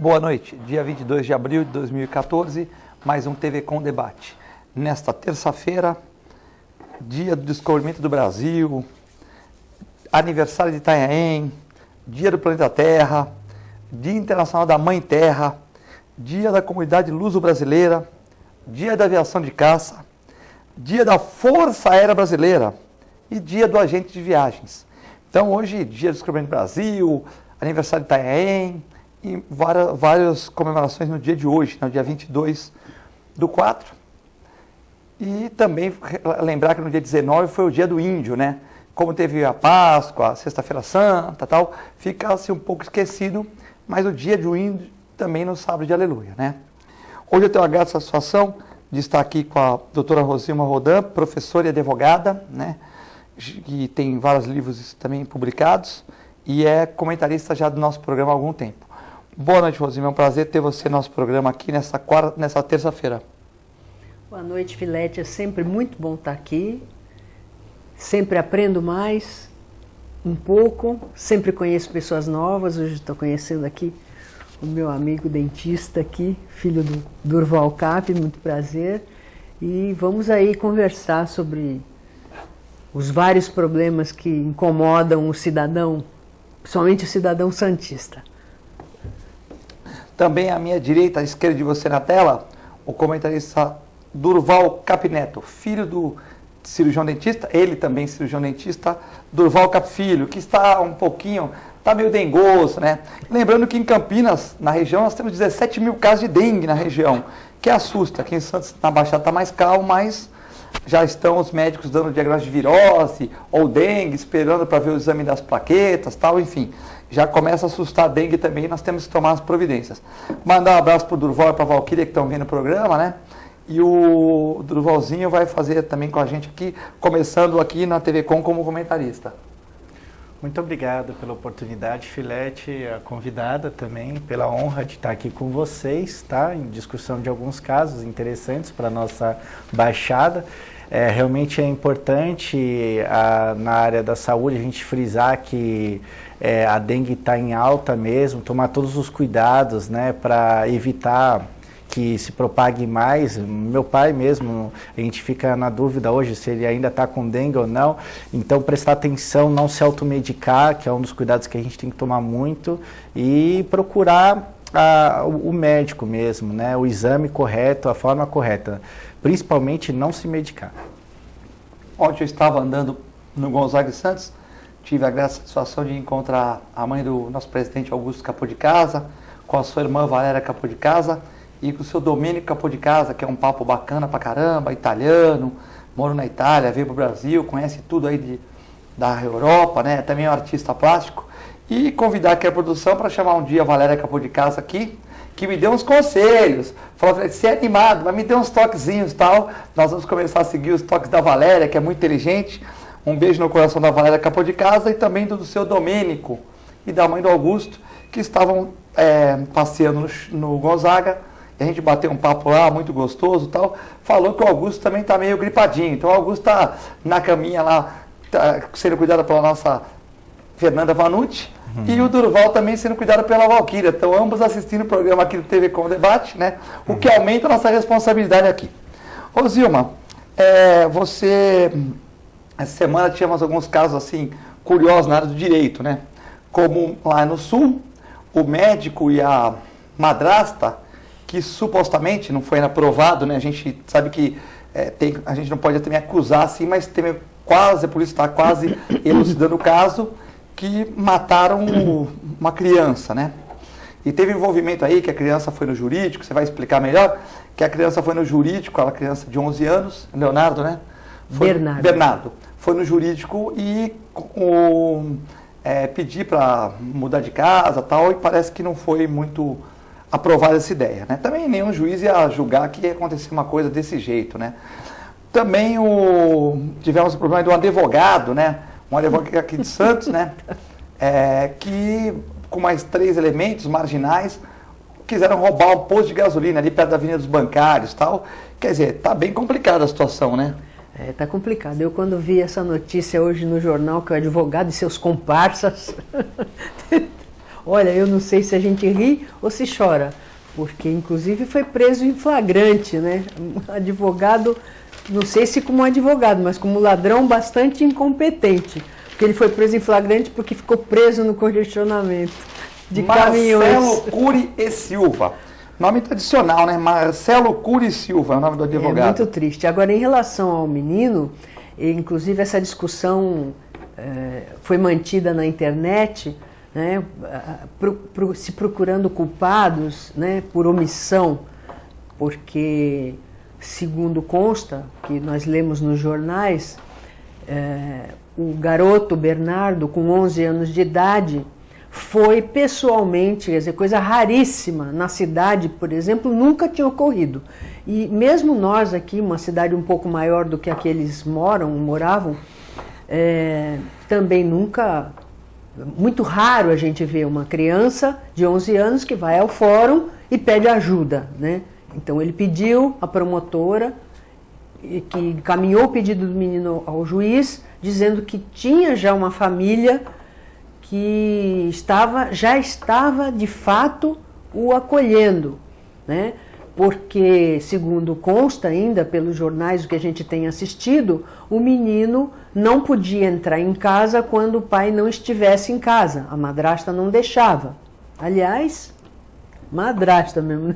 Boa noite, dia 22 de abril de 2014, mais um TV Com Debate. Nesta terça-feira, dia do descobrimento do Brasil, aniversário de Itanhaém, dia do planeta Terra, dia internacional da Mãe Terra, dia da comunidade luso-brasileira, dia da aviação de caça, dia da Força Aérea Brasileira e dia do agente de viagens. Então hoje, dia do descobrimento do Brasil, aniversário de Itanhaém, e várias comemorações no dia de hoje, no dia 22/4. E também lembrar que no dia 19 foi o dia do índio, né? Como teve a Páscoa, a Sexta-feira Santa, tal, fica-se um pouco esquecido, mas o dia do índio também no sábado de Aleluia, né? Hoje eu tenho a grata satisfação de estar aqui com a doutora Rosilma Rodan, professora e advogada, né? Que tem vários livros também publicados e é comentarista já do nosso programa há algum tempo. Boa noite, Rosilma. É um prazer ter você no nosso programa aqui nessa terça-feira. Boa noite, Filete. É sempre muito bom estar aqui. Sempre aprendo mais, um pouco. Sempre conheço pessoas novas. Hoje estou conhecendo aqui o meu amigo dentista aqui, filho do Durval Cap. Muito prazer. E vamos aí conversar sobre os vários problemas que incomodam o cidadão, principalmente o cidadão santista. Também à minha direita, à esquerda de você na tela, o comentarista Durval Cap Neto, filho do cirurgião dentista, ele também cirurgião dentista, Durval Cap Filho, que está meio dengoso, né? Lembrando que em Campinas, na região, nós temos 17 mil casos de dengue na região, que assusta. Aqui em Santos, na Baixada, está mais calmo, mas já estão os médicos dando diagnóstico de virose ou dengue, esperando para ver o exame das plaquetas, tal, enfim. Já começa a assustar a dengue também, nós temos que tomar as providências. Mandar um abraço para o Durval e para a Valquíria que estão vendo o programa, né? E o Durvalzinho vai fazer também com a gente aqui, começando aqui na TV Com como comentarista. Muito obrigado pela oportunidade, Filete, a convidada também, pela honra de estar aqui com vocês, tá? Em discussão de alguns casos interessantes para a nossa baixada. Realmente é importante na área da saúde a gente frisar que a dengue está em alta mesmo, tomar todos os cuidados, né, para evitar que se propague mais. Meu pai mesmo, a gente fica na dúvida hoje se ele ainda está com dengue ou não, então prestar atenção, não se automedicar, que é um dos cuidados que a gente tem que tomar muito, e procurar o médico mesmo, né, o exame correto, a forma correta, principalmente não se medicar. Ontem eu estava andando no Gonzaga e Santos, tive a grata satisfação de encontrar a mãe do nosso presidente Augusto Capô de Casa, com a sua irmã Valéria Capô de Casa e com o seu Domênico Capô de Casa, que é um papo bacana pra caramba, italiano, mora na Itália, veio pro Brasil, conhece tudo aí da Europa, né? Também é um artista plástico. E convidar aqui a produção para chamar um dia a Valéria Capô de Casa aqui, que me deu uns conselhos, falou, você é animado, mas me deu uns toquezinhos e tal. Nós vamos começar a seguir os toques da Valéria, que é muito inteligente. Um beijo no coração da Valéria Capô de Casa e também do seu Domênico e da mãe do Augusto, que estavam passeando no Gonzaga. E a gente bateu um papo lá, muito gostoso e tal. Falou que o Augusto também está meio gripadinho. Então o Augusto está na caminha lá, tá sendo cuidado pela nossa Fernanda Vanucci. E o Durval também sendo cuidado pela Valquíria. Então, ambos assistindo o programa aqui do TV Com Debate, né? O que aumenta a nossa responsabilidade aqui. Ô Zilma, essa semana tínhamos alguns casos assim, curiosos na área do direito, né? Como lá no Sul, o médico e a madrasta, que supostamente não foi ainda provado, né? A gente sabe que a gente não pode também acusar assim, mas a polícia está quase elucidando o caso, que mataram uma criança, né? E teve envolvimento aí, que a criança foi no jurídico, você vai explicar melhor, que a criança foi no jurídico, aquela criança de 11 anos, Leonardo, né? Bernardo. Foi no jurídico e pedir para mudar de casa tal, e parece que não foi muito aprovada essa ideia, né? Também nenhum juiz ia julgar que ia acontecer uma coisa desse jeito, né? Também tivemos o problema de um advogado, né? Um advogado aqui de Santos, né? Que com mais 3 elementos marginais quiseram roubar um posto de gasolina ali perto da Avenida dos Bancários e tal. Quer dizer, tá bem complicada a situação, né? Tá complicado. Eu quando vi essa notícia hoje no jornal, que o advogado e seus comparsas Olha, eu não sei se a gente ri ou se chora, porque inclusive foi preso em flagrante, né? Um advogado, não sei se como advogado, mas como ladrão bastante incompetente, porque ele foi preso em flagrante porque ficou preso no congestionamento de caminhões. Marcelo Cury e Silva. Nome tradicional, né? Marcelo Cury e Silva é o nome do advogado. É muito triste. Agora, em relação ao menino, inclusive essa discussão foi mantida na internet, né, se procurando culpados, né, por omissão, porque, segundo consta, que nós lemos nos jornais, o garoto Bernardo, com 11 anos de idade, foi pessoalmente, quer dizer, coisa raríssima, na cidade, por exemplo, nunca tinha ocorrido. E mesmo nós aqui, uma cidade um pouco maior do que a que eles moravam, também nunca... Muito raro a gente ver uma criança de 11 anos que vai ao fórum e pede ajuda, né? Então ele pediu à promotora, que encaminhou o pedido do menino ao juiz, dizendo que tinha já uma família que já estava de fato o acolhendo, né? Porque, segundo consta ainda pelos jornais, o que a gente tem assistido, o menino não podia entrar em casa quando o pai não estivesse em casa. A madrasta não deixava. Aliás, madrasta mesmo, né?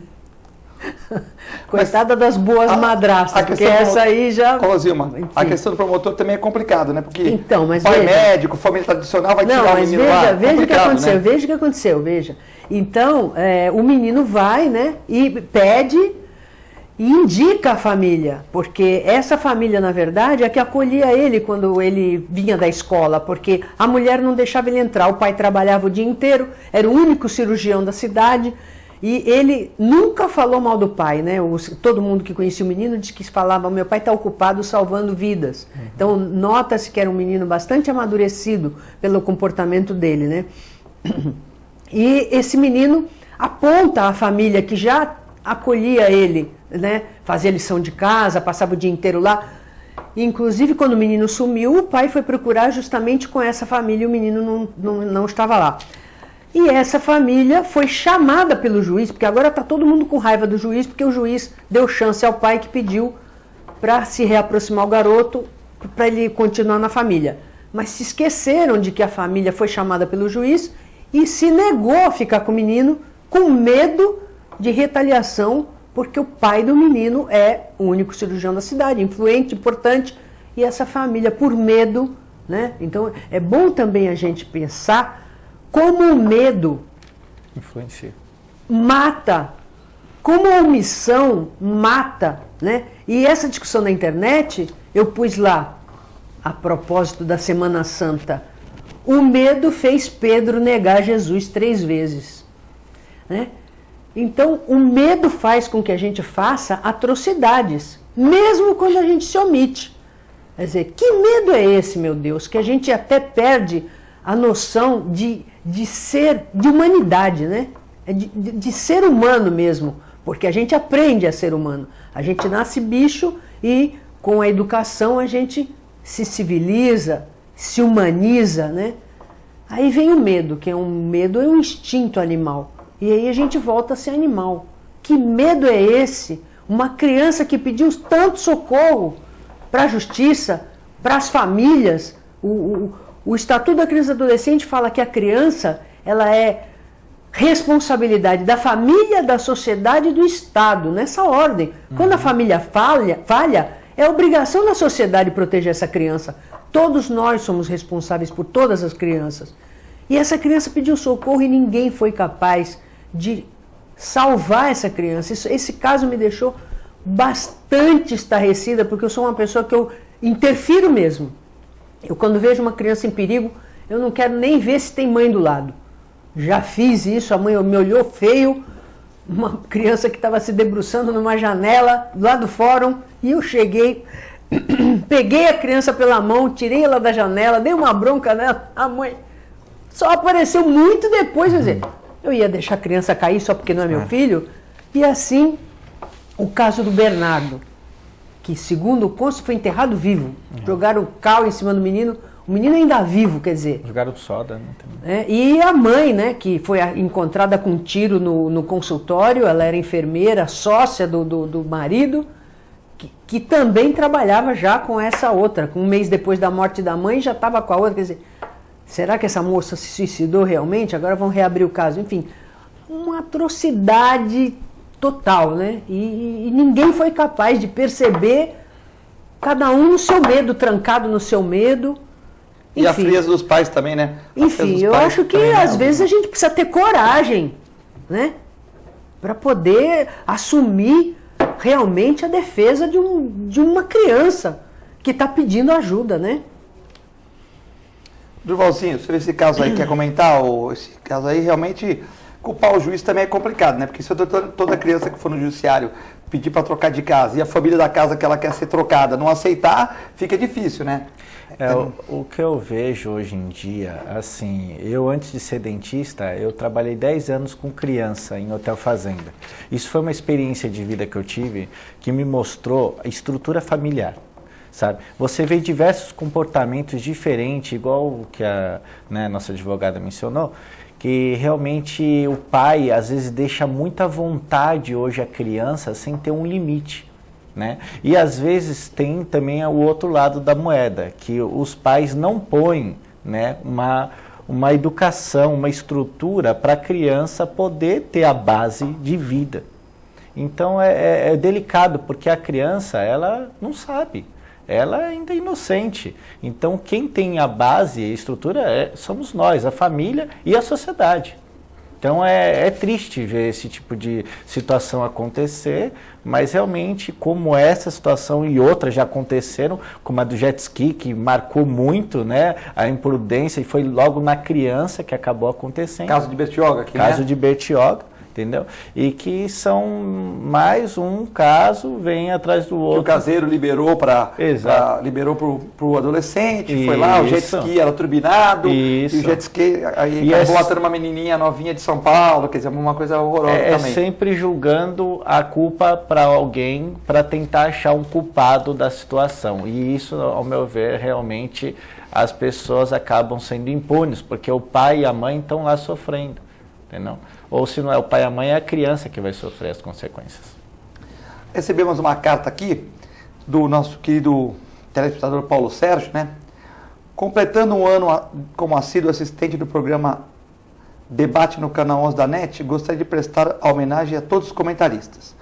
Coitada das boas madrastas, porque essa aí já... Ô, Zilma, a questão do promotor também é complicada, né? Porque então, mas pai veja, médico, família tradicional vai tirar o menino lá. Veja o que aconteceu, né? Veja o que aconteceu, veja. Então, o menino vai, né, e pede e indica a família, porque essa família, na verdade, é que acolhia ele quando ele vinha da escola, porque a mulher não deixava ele entrar, o pai trabalhava o dia inteiro, era o único cirurgião da cidade, e ele nunca falou mal do pai, né? Todo mundo que conhecia o menino disse que falava, meu pai está ocupado salvando vidas. Uhum. Então, nota-se que era um menino bastante amadurecido pelo comportamento dele, né? E esse menino aponta à família que já acolhia ele, né? Fazia lição de casa, passava o dia inteiro lá. Inclusive, quando o menino sumiu, o pai foi procurar justamente com essa família e o menino não estava lá. E essa família foi chamada pelo juiz, porque agora está todo mundo com raiva do juiz, porque o juiz deu chance ao pai que pediu para se reaproximar o garoto, para ele continuar na família. Mas se esqueceram de que a família foi chamada pelo juiz e se negou a ficar com o menino com medo de retaliação, porque o pai do menino é o único cirurgião da cidade, influente, importante, e essa família, por medo, né? Então é bom também a gente pensar como o medo influencia, mata, como a omissão mata, né? E essa discussão na internet, eu pus lá, a propósito da Semana Santa, o medo fez Pedro negar Jesus 3 vezes, né? Então, o medo faz com que a gente faça atrocidades, mesmo quando a gente se omite. Quer dizer, que medo é esse, meu Deus, que a gente até perde a noção de humanidade, né? De ser humano mesmo, porque a gente aprende a ser humano. A gente nasce bicho e com a educação a gente se civiliza, se humaniza, né? Aí vem o medo, que é um instinto animal. E aí a gente volta a ser animal. Que medo é esse? Uma criança que pediu tanto socorro para a justiça, para as famílias. O Estatuto da Criança e do Adolescente fala que a criança ela é responsabilidade da família, da sociedade e do Estado, nessa ordem. Quando a família falha, é obrigação da sociedade proteger essa criança. Todos nós somos responsáveis por todas as crianças. E essa criança pediu socorro e ninguém foi capaz de salvar essa criança. Esse caso me deixou bastante estarrecida, porque eu sou uma pessoa que eu interfiro mesmo. Eu, quando vejo uma criança em perigo, eu não quero nem ver se tem mãe do lado. Já fiz isso, a mãe me olhou feio, uma criança que estava se debruçando numa janela lá do fórum, e eu cheguei, peguei a criança pela mão, tirei ela da janela, dei uma bronca nela, a mãe só apareceu muito depois, quer dizer, eu ia deixar a criança cair só porque não é meu filho. E assim, o caso do Bernardo, que segundo o consto foi enterrado vivo. Jogaram cal em cima do menino, O menino ainda vivo, quer dizer. Jogaram soda, né? E a mãe, né, que foi encontrada com um tiro no consultório, ela era enfermeira, sócia do marido, que também trabalhava já com essa outra. Um mês depois da morte da mãe, já estava com a outra. Quer dizer, será que essa moça se suicidou realmente? Agora vão reabrir o caso. Enfim, uma atrocidade total, né? E ninguém foi capaz de perceber, cada um no seu medo, trancado no seu medo. Enfim, e a frieza dos pais também, né? Enfim, eu acho que às vezes a gente precisa ter coragem, né? Para poder assumir realmente a defesa de uma criança que está pedindo ajuda, né? Durvalzinho, sobre esse caso aí, quer comentar? Esse caso aí, realmente, culpar o juiz também é complicado, né? Porque se toda criança que for no judiciário pedir para trocar de casa e a família da casa que ela quer ser trocada não aceitar, fica difícil, né? O que eu vejo hoje em dia, assim, eu antes de ser dentista, eu trabalhei 10 anos com criança em hotel fazenda. Isso foi uma experiência de vida que eu tive que me mostrou a estrutura familiar, sabe? Você vê diversos comportamentos diferentes, igual o que a nossa advogada mencionou, que realmente o pai às vezes deixa muita vontade hoje a criança sem ter um limite. Né? E às vezes tem também o outro lado da moeda, que os pais não põem, né, uma educação, uma estrutura para a criança poder ter a base de vida. Então é delicado, porque a criança ela não sabe, ela ainda é inocente. Então quem tem a base e a estrutura somos nós, a família e a sociedade. Então é triste ver esse tipo de situação acontecer, mas realmente como essa situação e outras já aconteceram, como a do jet ski, que marcou muito, né, a imprudência, e foi logo na criança que acabou acontecendo. Caso de Bertioga aqui, Caso de Bertioga, entendeu? E que são mais um caso, vem atrás do outro. Que o caseiro liberou liberou para o adolescente, Isso. Foi lá, o jet ski era turbinado, Isso. E o jet ski aí acabou matando uma menininha novinha de São Paulo, quer dizer, uma coisa horrorosa também. Sempre julgando a culpa para alguém, para tentar achar um culpado da situação. E isso, ao meu ver, realmente as pessoas acabam sendo impunes, porque o pai e a mãe estão lá sofrendo, entendeu? Ou se não é o pai e a mãe, é a criança que vai sofrer as consequências. Recebemos uma carta aqui do nosso querido telespectador Paulo Sérgio, né? Completando um ano como assíduo assistente do programa Debate no Canal 11 da NET, gostaria de prestar homenagem a todos os comentaristas.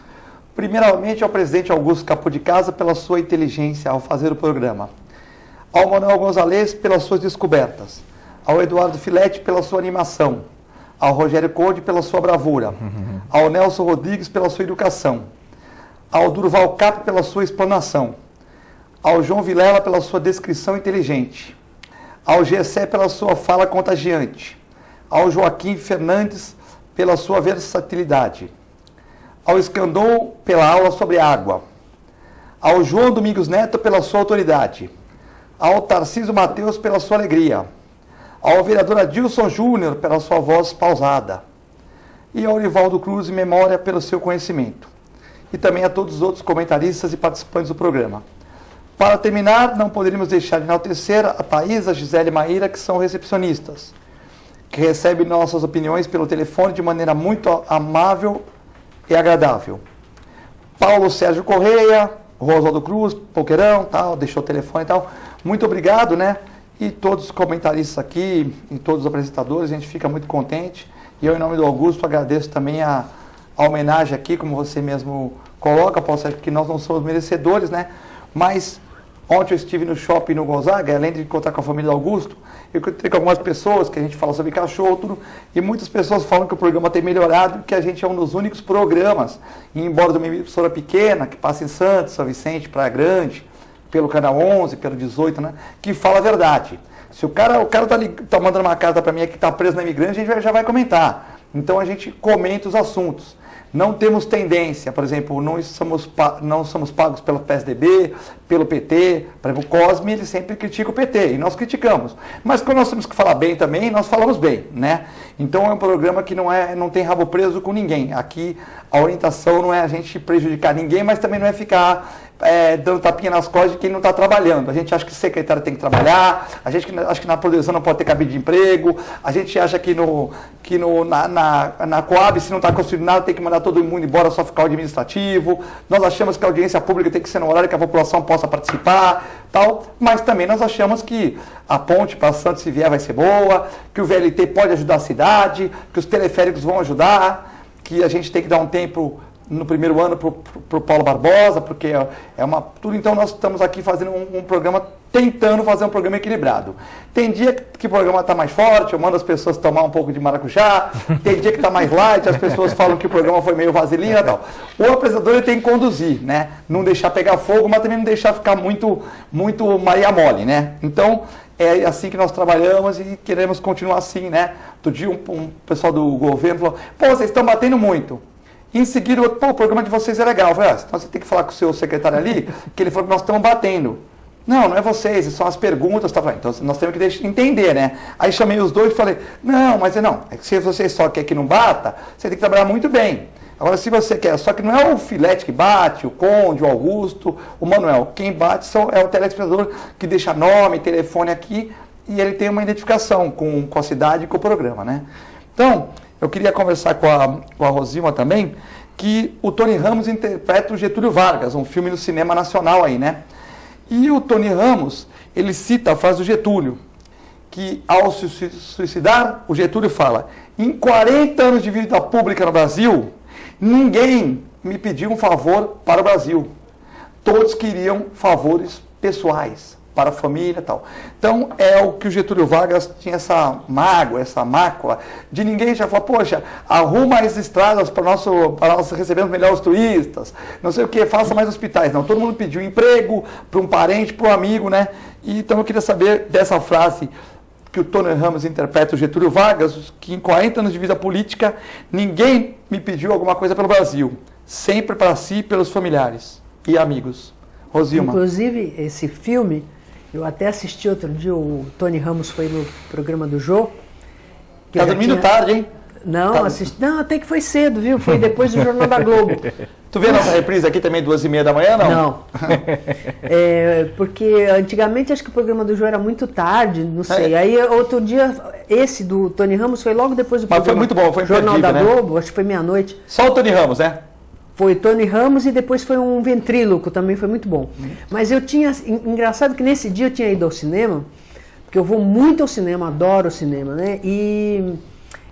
Primeiramente ao presidente Augusto Capô de Casa pela sua inteligência ao fazer o programa. Ao Manuel Gonzalez pelas suas descobertas. Ao Eduardo Filete pela sua animação. Ao Rogério Conde pela sua bravura, ao Nelson Rodrigues pela sua educação, ao Durval Cap pela sua explanação, ao João Vilela pela sua descrição inteligente, ao Gessé pela sua fala contagiante, ao Joaquim Fernandes pela sua versatilidade, ao Escandon pela aula sobre água, ao João Domingos Neto pela sua autoridade, ao Tarcísio Mateus pela sua alegria, ao vereador Adilson Júnior pela sua voz pausada, e ao Orivaldo Cruz em memória pelo seu conhecimento, e também a todos os outros comentaristas e participantes do programa. Para terminar, não poderíamos deixar de enaltecer a Thaís, a Gisele e a Maíra, que são recepcionistas, que recebem nossas opiniões pelo telefone de maneira muito amável e agradável. Paulo Sérgio Correia, Rosaldo Cruz, Poqueirão, tal, deixou o telefone e tal. Muito obrigado, né? E todos os comentaristas aqui, e todos os apresentadores, a gente fica muito contente. E eu, em nome do Augusto, agradeço também a homenagem aqui, como você mesmo coloca, Paulo Sérgio, que nós não somos merecedores, né? Mas ontem eu estive no shopping no Gonzaga, além de encontrar com a família do Augusto, eu encontrei com algumas pessoas que a gente fala sobre cachorro, tudo, e muitas pessoas falam que o programa tem melhorado, que a gente é um dos únicos programas, e embora de uma emissora pequena, que passa em Santos, São Vicente, Praia Grande, pelo Canal 11, pelo 18, né, que fala a verdade. Se o cara tá mandando uma carta para mim que está preso na Imigrante, a gente já vai comentar. Então a gente comenta os assuntos. Não temos tendência, por exemplo, não somos pagos pelo PSDB, pelo PT. Por exemplo, o Cosme, ele sempre critica o PT, e nós criticamos. Mas quando nós temos que falar bem também, nós falamos bem, né? Então é um programa que não tem rabo preso com ninguém. Aqui a orientação não é a gente prejudicar ninguém, mas também não é ficar dando tapinha nas costas de quem não está trabalhando. A gente acha que secretário tem que trabalhar, a gente acha que na produção não pode ter cabide de emprego, a gente acha que na Coab, se não está construindo nada, tem que mandar todo mundo embora, só ficar o administrativo. Nós achamos que a audiência pública tem que ser no horário que a população possa participar, tal, mas também nós achamos que a ponte para Santos, se vier, vai ser boa, que o VLT pode ajudar a cidade, que os teleféricos vão ajudar, que a gente tem que dar um tempo no primeiro ano para o Paulo Barbosa, porque tudo. Então nós estamos aqui fazendo um programa, tentando fazer um programa equilibrado. Tem dia que o programa está mais forte, eu mando as pessoas tomar um pouco de maracujá, tem dia que está mais light, as pessoas falam que o programa foi meio vaselina e tal. O apresentador ele tem que conduzir, né? Não deixar pegar fogo, mas também não deixar ficar muito Maria Mole, né? Então, é assim que nós trabalhamos e queremos continuar assim, né? Outro dia um pessoal do governo falou, pô, vocês estão batendo muito. Em seguida, pô, o programa de vocês é legal. Eu falei, então você tem que falar com o seu secretário ali, que ele falou que nós estamos batendo. Não é vocês, são as perguntas. Tá? Então nós temos que entender, né? Aí chamei os dois e falei, é que se você só quer que não bata, você tem que trabalhar muito bem. Agora, se você quer, só que não é o Filete que bate, o Conde, o Augusto, o Manuel. Quem bate é o telespectador que deixa nome, telefone aqui, e ele tem uma identificação com a cidade e com o programa, né? Então, eu queria conversar com a Rosilma também, que o Tony Ramos interpreta o Getúlio Vargas, um filme no cinema nacional aí, né? E o Tony Ramos, ele cita a frase do Getúlio, que ao se suicidar, o Getúlio fala, em 40 anos de vida pública no Brasil, ninguém me pediu um favor para o Brasil. Todos queriam favores pessoais, para a família e tal. Então, é o que o Getúlio Vargas tinha essa mágoa, essa mácula, de ninguém já falar, poxa, arruma as estradas para nós recebermos melhor os turistas, não sei o que, faça mais hospitais. Não, todo mundo pediu emprego para um parente, para um amigo, né? E, então, eu queria saber dessa frase que o Tony Ramos interpreta o Getúlio Vargas, que em 40 anos de vida política, ninguém me pediu alguma coisa pelo Brasil, sempre para si e pelos familiares e amigos. Rosilma. Inclusive, esse filme, eu até assisti outro dia, o Tony Ramos foi no programa do Jô. Tá dormindo tarde, hein? Não, não, até que foi cedo, viu? Foi depois do Jornal da Globo. Tu vê a nossa reprise aqui também 2h30 da manhã, não? Não. Porque antigamente acho que o programa do Jô era muito tarde, não sei. Aí outro dia, esse do Tony Ramos foi logo depois do programa. Mas foi muito bom, foi Jornal da né? Globo, acho que foi meia-noite. Só o Tony Ramos, né? Foi Tony Ramos e depois foi um ventríloco, também foi muito bom. Mas eu tinha, engraçado que nesse dia eu tinha ido ao cinema, porque eu vou muito ao cinema, adoro o cinema, né? E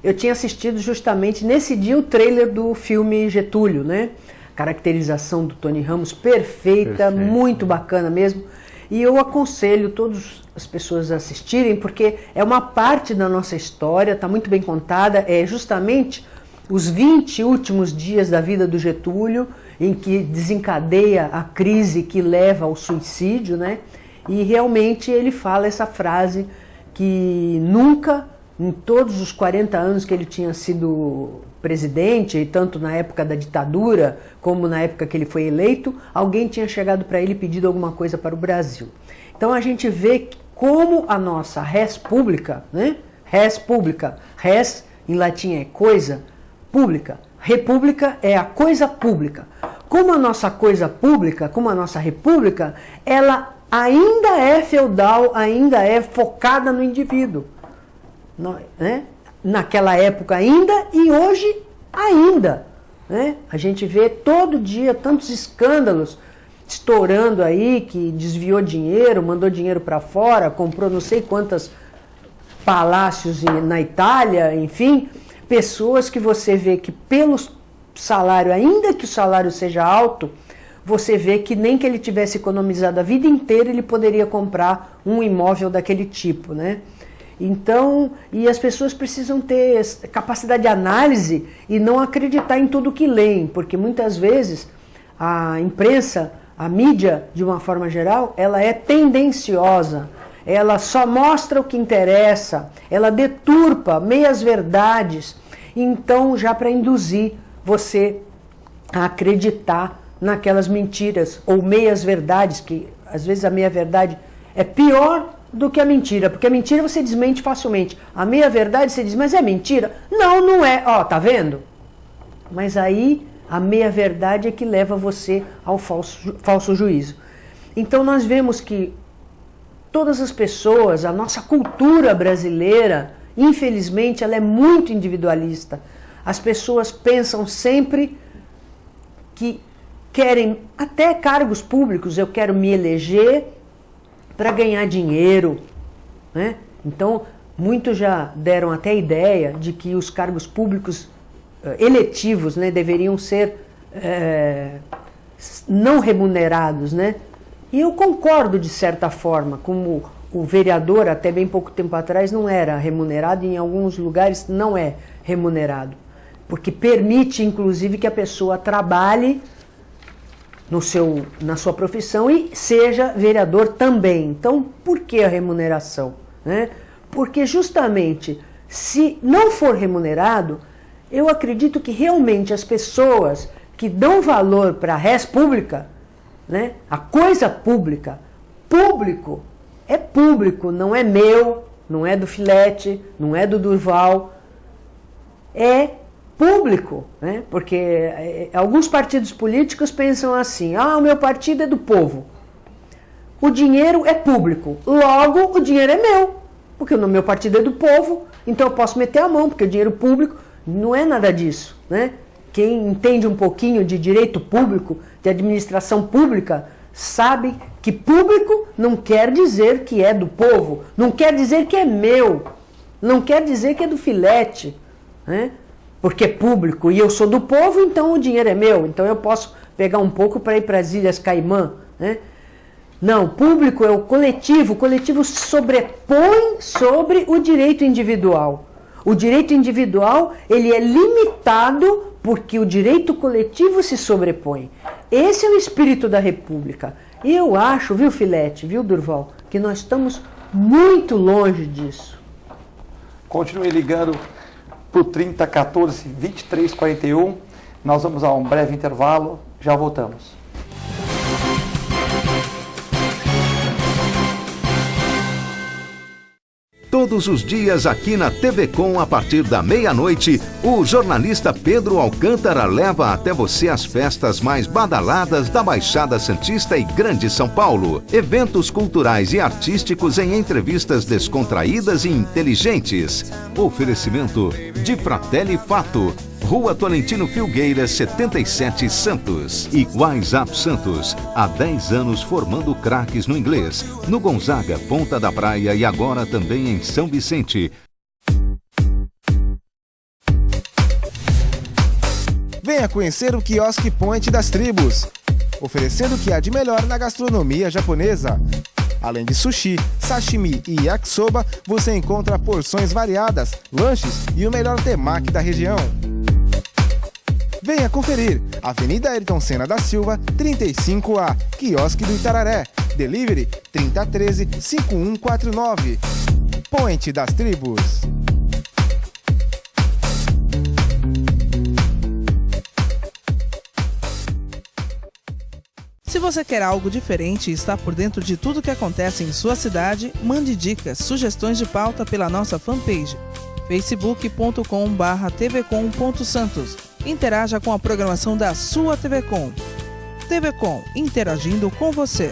eu tinha assistido justamente nesse dia o trailer do filme Getúlio, né? Caracterização do Tony Ramos perfeita, muito bacana mesmo. E eu aconselho todas as pessoas a assistirem, porque é uma parte da nossa história, está muito bem contada, é justamente os 20 últimos dias da vida do Getúlio, em que desencadeia a crise que leva ao suicídio, né? E realmente ele fala essa frase que nunca, em todos os 40 anos que ele tinha sido presidente, e tanto na época da ditadura, como na época que ele foi eleito, alguém tinha chegado para ele e pedido alguma coisa para o Brasil. Então a gente vê como a nossa res pública, né? Res pública, res em latim é coisa, pública. República é a coisa pública. Como a nossa coisa pública, como a nossa república, ela ainda é feudal, ainda é focada no indivíduo. Né? Naquela época ainda e hoje ainda. Né? A gente vê todo dia tantos escândalos estourando aí, que desviou dinheiro, mandou dinheiro para fora, comprou não sei quantos palácios na Itália, enfim, pessoas que você vê que pelo salário, ainda que o salário seja alto, você vê que nem que ele tivesse economizado a vida inteira, ele poderia comprar um imóvel daquele tipo, né? Então, e as pessoas precisam ter capacidade de análise e não acreditar em tudo que leem, porque muitas vezes a imprensa, a mídia, de uma forma geral, ela é tendenciosa, ela só mostra o que interessa, ela deturpa meias verdades, então já para induzir você a acreditar naquelas mentiras ou meias verdades, que às vezes a meia verdade é pior do que a mentira, porque a mentira você desmente facilmente, a meia verdade você diz, mas é mentira? Não, não é, ó, tá vendo? Mas aí A meia-verdade é que leva você ao falso juízo. Então nós vemos que todas as pessoas, a nossa cultura brasileira, infelizmente, ela é muito individualista. As pessoas pensam sempre que querem até cargos públicos, eu quero me eleger para ganhar dinheiro, né? Então, muitos já deram até a ideia de que os cargos públicos eletivos, né, deveriam ser não remunerados, né? E eu concordo de certa forma, como o vereador até bem pouco tempo atrás não era remunerado, e em alguns lugares não é remunerado, porque permite inclusive que a pessoa trabalhe na sua profissão e seja vereador também. Então, por que a remuneração, né? Porque justamente, se não for remunerado, eu acredito que realmente as pessoas que dão valor para a res pública, né, a coisa pública, público é público, não é meu, não é do Filete, não é do Durval, é público, né? Porque alguns partidos políticos pensam assim, o meu partido é do povo, o dinheiro é público, logo o dinheiro é meu, porque o meu partido é do povo, então eu posso meter a mão, porque o dinheiro público não é nada disso, né? Quem entende um pouquinho de direito público, de administração pública, sabe que público não quer dizer que é do povo, não quer dizer que é meu, não quer dizer que é do Filete, né? Porque é público e eu sou do povo, então o dinheiro é meu, então eu posso pegar um pouco para ir para as Ilhas Caimã, né? Não, público é o coletivo se sobrepõe sobre o direito individual. O direito individual, ele é limitado porque o direito coletivo se sobrepõe. Esse é o espírito da República. E eu acho, viu, Filete, viu, Durval, que nós estamos muito longe disso. Continue ligando para o 3014 2341. Nós vamos a um breve intervalo, já voltamos. Todos os dias aqui na TV Com, a partir da meia-noite, o jornalista Pedro Alcântara leva até você as festas mais badaladas da Baixada Santista e Grande São Paulo. Eventos culturais e artísticos em entrevistas descontraídas e inteligentes. Oferecimento de Fratelli Fato. Rua Tolentino Filgueiras, 77, Santos. E WhatsApp Santos, há 10 anos formando craques no inglês, no Gonzaga, Ponta da Praia e agora também em São Vicente. Venha conhecer o quiosque Point das Tribos, oferecendo o que há de melhor na gastronomia japonesa. Além de sushi, sashimi e yakisoba, você encontra porções variadas, lanches e o melhor temaki da região. Venha conferir, Avenida Ayrton Senna da Silva, 35A, Quiosque do Itararé, Delivery 3013-5149. Point das Tribos. Se você quer algo diferente e está por dentro de tudo que acontece em sua cidade, mande dicas, sugestões de pauta pela nossa fanpage, facebook.com/tvcom.santos. Interaja com a programação da sua TV Com. TV Com, interagindo com você.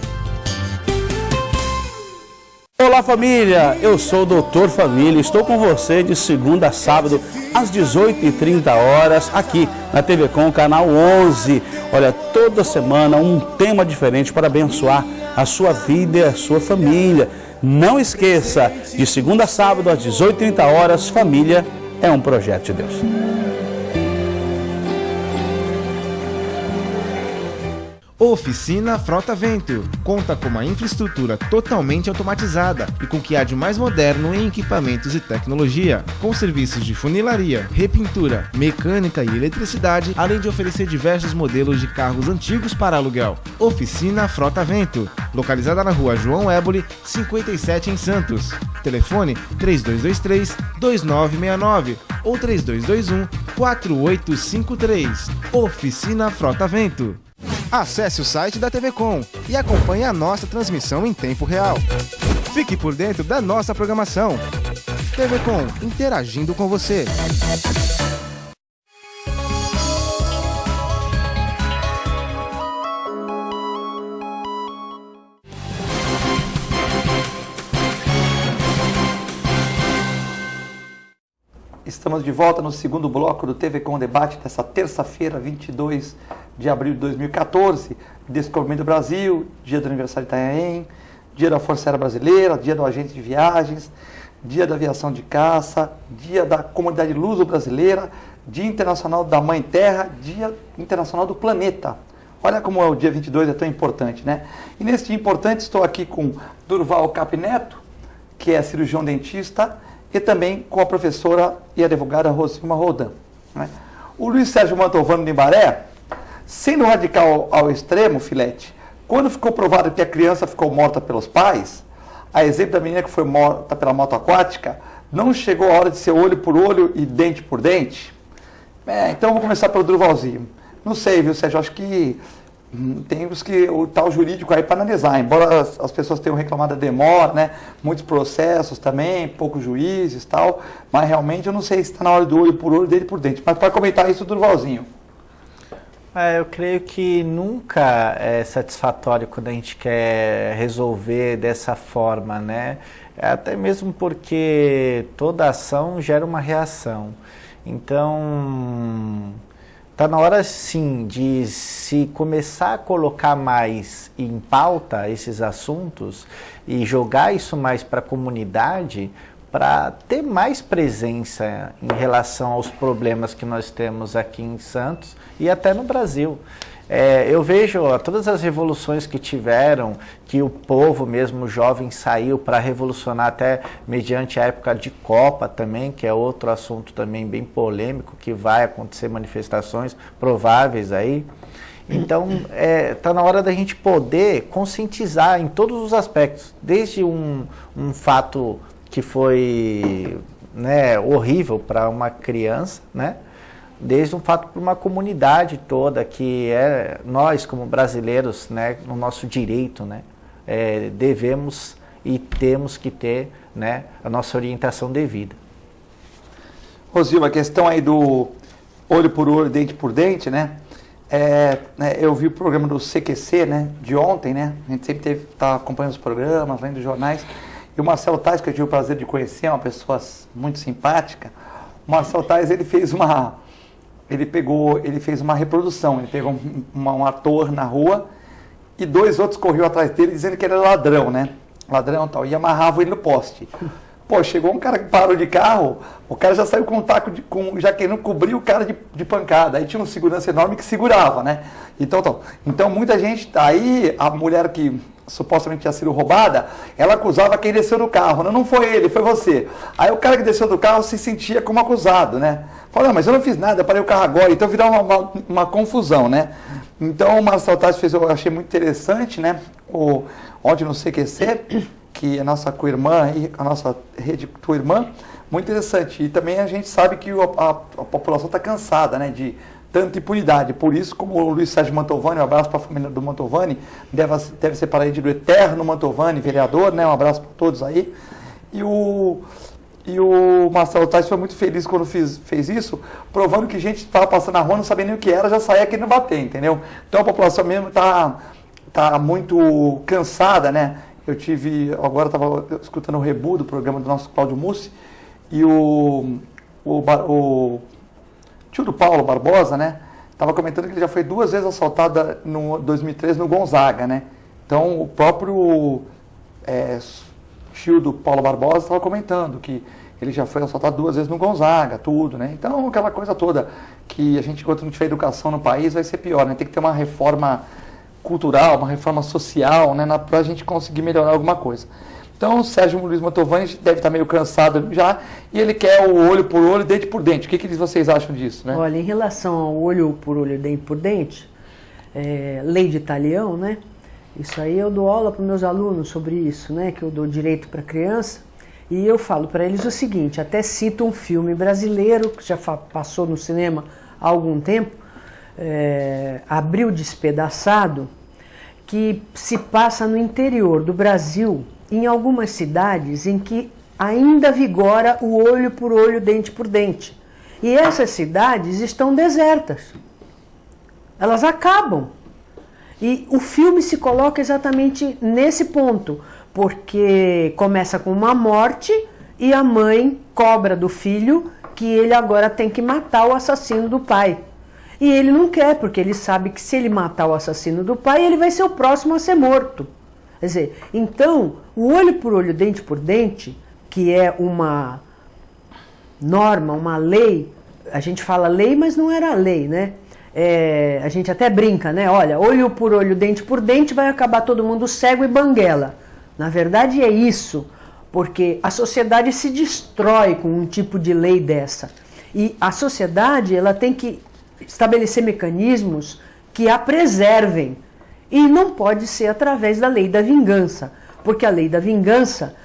Olá família, eu sou o Doutor Família, estou com você de segunda a sábado às 18h30 aqui na TV Com, canal 11. Olha, toda semana um tema diferente para abençoar a sua vida e a sua família. Não esqueça, de segunda a sábado às 18h30, família é um projeto de Deus. Oficina Frota Vento. Conta com uma infraestrutura totalmente automatizada e com o que há de mais moderno em equipamentos e tecnologia, com serviços de funilaria, repintura, mecânica e eletricidade, além de oferecer diversos modelos de carros antigos para aluguel. Oficina Frota Vento, localizada na Rua João Éboli, 57 em Santos. Telefone 3223-2969 ou 3221-4853. Oficina Frota Vento. Acesse o site da TV Com e acompanhe a nossa transmissão em tempo real. Fique por dentro da nossa programação. TV Com, interagindo com você. Estamos de volta no segundo bloco do TV Com Debate dessa terça-feira, 22 de abril de 2014, Descobrimento do Brasil, dia do aniversário de Itanhaém, dia da Força Aérea Brasileira, dia do Agente de Viagens, dia da Aviação de Caça, dia da Comunidade Luso-Brasileira, dia internacional da Mãe Terra, dia internacional do planeta. Olha como o dia 22 é tão importante, né? E nesse dia importante estou aqui com Durval Capineto, que é cirurgião dentista, e também com a professora e advogada Rosilma Roldan, né? O Luiz Sérgio Mantovani de Imbaré, sendo radical ao extremo, Filete, quando ficou provado que a criança ficou morta pelos pais, a exemplo da menina que foi morta pela moto aquática, não chegou a hora de ser olho por olho e dente por dente? Então eu vou começar pelo Durvalzinho. Não sei, viu, Sérgio? Acho que temos que o tal jurídico aí para analisar, embora as pessoas tenham reclamado da demora, né? Muitos processos também, poucos juízes e tal, mas realmente eu não sei se está na hora do olho por olho, dente por dente. Mas para comentar isso, Durvalzinho. Eu creio que nunca é satisfatório quando a gente quer resolver dessa forma, né? Até mesmo porque toda ação gera uma reação. Então, está na hora sim de se começar a colocar mais em pauta esses assuntos e jogar isso mais para a comunidade, para ter mais presença em relação aos problemas que nós temos aqui em Santos e até no Brasil. Eu vejo todas as revoluções que tiveram, que o povo mesmo, o jovem, saiu para revolucionar até mediante a época de Copa também, que é outro assunto também bem polêmico, que vai acontecer manifestações prováveis aí. Então, está na hora da gente poder conscientizar em todos os aspectos, desde um fato que foi, né, horrível para uma criança, né? Desde um fato para uma comunidade toda, que nós como brasileiros, né, no nosso direito, né, devemos e temos que ter, né, a nossa orientação devida. Rosilma, a questão aí do olho por olho, dente por dente, né? Eu vi o programa do CQC, né, de ontem, né? A gente sempre está acompanhando os programas, lendo os jornais. E o Marcelo Tais, que eu tive o prazer de conhecer, uma pessoa muito simpática. O Marcelo Tais, ele fez uma reprodução. Ele pegou um ator na rua e dois outros corriam atrás dele dizendo que ele era ladrão, né? Ladrão e tal. E amarravam ele no poste. Pô, chegou um cara que parou de carro, o cara já saiu com um taco, já querendo cobrir o cara de pancada. Aí tinha um segurança enorme que segurava, né? Então muita gente, aí a mulher que supostamente tinha sido roubada, ela acusava quem desceu do carro. Não foi ele, foi você. Aí o cara que desceu do carro se sentia como acusado, né? Falou, não, mas eu não fiz nada, eu parei o carro agora. Então virou uma confusão, né? Então o Marcelo Tais fez, eu achei muito interessante, né? Ontem no CQC, que a nossa co-irmã, a nossa rede co-irmã, muito interessante. E também a gente sabe que a população está cansada, né, de tanta impunidade. Por isso, como o Luiz Sérgio Mantovani, um abraço para a família do Mantovani, deve ser parente do eterno Mantovani, vereador, né, um abraço para todos aí. E o Marcelo Tais foi muito feliz quando fez isso, provando que gente estava passando na rua, não sabia nem o que era, já saía querendo bater, entendeu? Então a população mesmo está muito cansada, né? Agora estava escutando o Rebu do programa do nosso Cláudio Mussi, e o tio do Paulo Barbosa, né, estava comentando que ele já foi 2 vezes assaltado no 2013 no Gonzaga, né? Então o próprio tio do Paulo Barbosa estava comentando que ele já foi assaltado 2 vezes no Gonzaga, tudo, né? Então aquela coisa toda que a gente, enquanto não tiver educação no país, vai ser pior, né? Tem que ter uma reforma cultural, uma reforma social, né, para a gente conseguir melhorar alguma coisa. Então o Sérgio Luiz Mantovani deve estar meio cansado já, e ele quer o olho por olho, dente por dente. O que vocês acham disso, né? Olha, em relação ao olho por olho, dente por dente, lei de Talião, né? Isso aí eu dou aula para meus alunos sobre isso, né? Que eu dou direito para criança, e eu falo para eles o seguinte, até cito um filme brasileiro que já passou no cinema há algum tempo, Abril Despedaçado, que se passa no interior do Brasil, em algumas cidades em que ainda vigora o olho por olho, dente por dente. E essas cidades estão desertas. Elas acabam. E o filme se coloca exatamente nesse ponto, porque começa com uma morte e a mãe cobra do filho que ele agora tem que matar o assassino do pai. E ele não quer, porque ele sabe que se ele matar o assassino do pai, ele vai ser o próximo a ser morto. Quer dizer, então, o olho por olho, dente por dente, que é uma norma, uma lei, a gente fala lei, mas não era lei, né? A gente até brinca, né? Olha, olho por olho, dente por dente, vai acabar todo mundo cego e banguela. Na verdade é isso, porque a sociedade se destrói com um tipo de lei dessa. E a sociedade, ela tem que estabelecer mecanismos que a preservem. E não pode ser através da lei da vingança, porque a lei da vingança,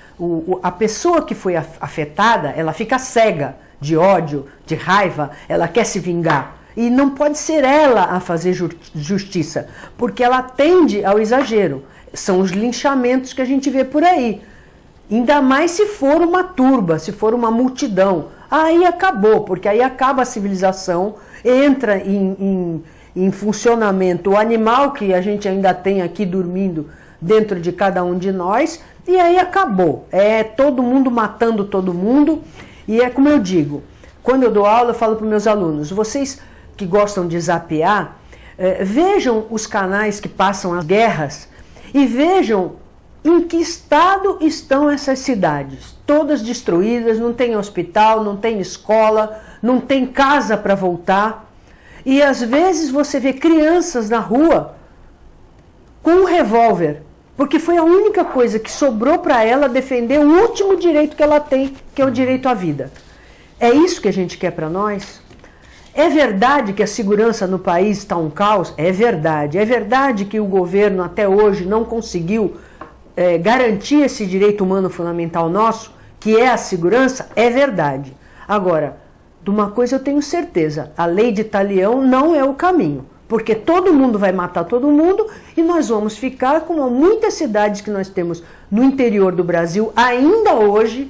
a pessoa que foi afetada, ela fica cega de ódio, de raiva, ela quer se vingar. E não pode ser ela a fazer justiça, porque ela tende ao exagero. São os linchamentos que a gente vê por aí. Ainda mais se for uma turba, se for uma multidão. Aí acabou, porque aí acaba a civilização, entra em funcionamento o animal que a gente ainda tem aqui dormindo dentro de cada um de nós, e aí acabou. É todo mundo matando todo mundo, e é como eu digo, quando eu dou aula eu falo para os meus alunos, vocês que gostam de zapear, vejam os canais que passam as guerras e vejam em que estado estão essas cidades. Todas destruídas, não tem hospital, não tem escola, não tem casa para voltar. E às vezes você vê crianças na rua com um revólver, porque foi a única coisa que sobrou para ela defender o último direito que ela tem, que é o direito à vida. É isso que a gente quer para nós? É verdade que a segurança no país está um caos? É verdade. É verdade que o governo até hoje não conseguiu garantir esse direito humano fundamental nosso, que é a segurança? É verdade. Agora, de uma coisa eu tenho certeza, a lei de talião não é o caminho, porque todo mundo vai matar todo mundo e nós vamos ficar como muitas cidades que nós temos no interior do Brasil, ainda hoje,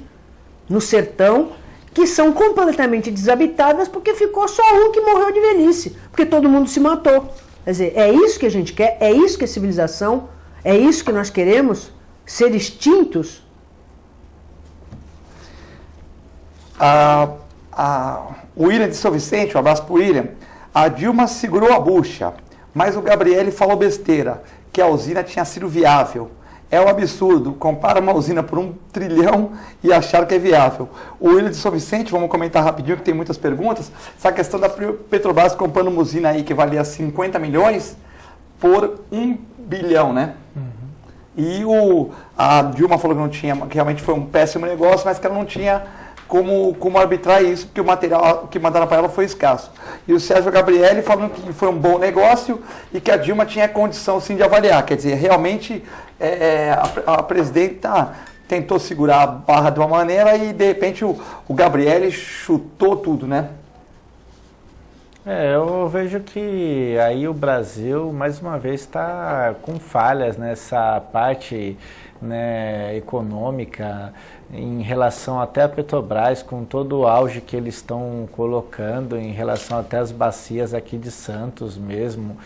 no sertão, que são completamente desabitadas porque ficou só um que morreu de velhice, porque todo mundo se matou. Quer dizer, é isso que a gente quer, é isso que é civilização, é isso que nós queremos, ser extintos? O William de São Vicente, um abraço para o William, a Dilma segurou a bucha, mas o Gabrielli falou besteira, que a usina tinha sido viável. É um absurdo, compara uma usina por 1 trilhão e achar que é viável. O William de São Vicente, vamos comentar rapidinho que tem muitas perguntas, essa questão da Petrobras comprando uma usina aí que valia 50 milhões por 1 bilhão, né? E a Dilma falou que não tinha, que realmente foi um péssimo negócio, mas que ela não tinha como arbitrar isso, porque o material que mandaram para ela foi escasso. E o Sérgio Gabrielli falando que foi um bom negócio e que a Dilma tinha condição sim de avaliar. Quer dizer, realmente a presidenta tentou segurar a barra de uma maneira e de repente o Gabrielli chutou tudo, né? Eu vejo que aí o Brasil, mais uma vez, está com falhas nessa parte, né, econômica, em relação até a Petrobras, com todo o auge que eles estão colocando, em relação até as bacias aqui de Santos mesmo,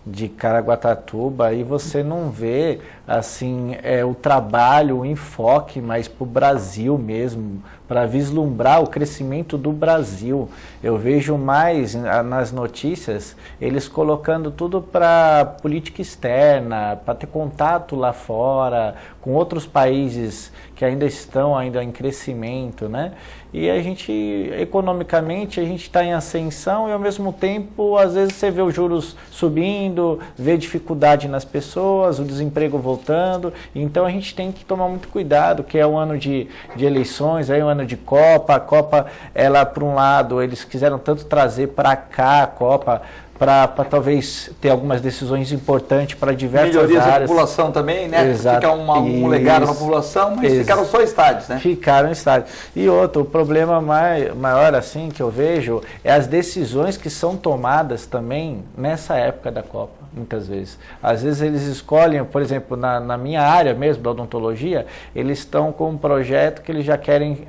de Caraguatatuba, e você não vê assim o trabalho, o enfoque mais para o Brasil mesmo, para vislumbrar o crescimento do Brasil. Eu vejo mais nas notícias eles colocando tudo para política externa, para ter contato lá fora, com outros países que ainda estão em crescimento, né? E a gente, economicamente, a gente está em ascensão e ao mesmo tempo, às vezes você vê os juros subindo, vê dificuldade nas pessoas, o desemprego voltando. Então a gente tem que tomar muito cuidado, que é um ano de eleições, aí um ano de Copa. A Copa, ela, por um lado, eles quiseram tanto trazer para cá a Copa, para talvez ter algumas decisões importantes para diversas melhorias áreas. Da população também, né? Exato. Fica um legado na população, mas ficaram só estádios, né? Ficaram estádios. E outro, o problema maior assim que eu vejo é as decisões que são tomadas também nessa época da Copa, muitas vezes. Às vezes eles escolhem, por exemplo, na minha área mesmo, da odontologia, eles estão com um projeto que eles já querem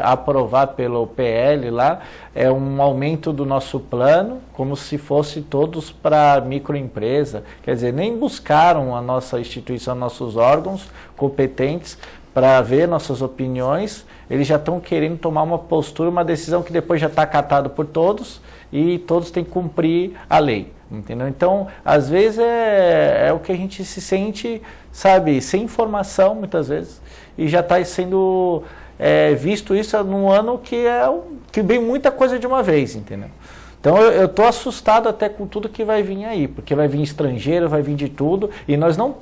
aprovar pelo PL lá, um aumento do nosso plano, como se fosse todos para microempresa. Quer dizer, nem buscaram a nossa instituição, nossos órgãos competentes para ver nossas opiniões, eles já estão querendo tomar uma postura, uma decisão que depois já está acatada por todos e todos têm que cumprir a lei, entendeu? Então, às vezes é o que a gente se sente, sabe, sem informação muitas vezes, e já está sendo visto isso num ano que vem muita coisa de uma vez, entendeu? Então eu estou assustado até com tudo que vai vir aí, porque vai vir estrangeiro, vai vir de tudo, e nós não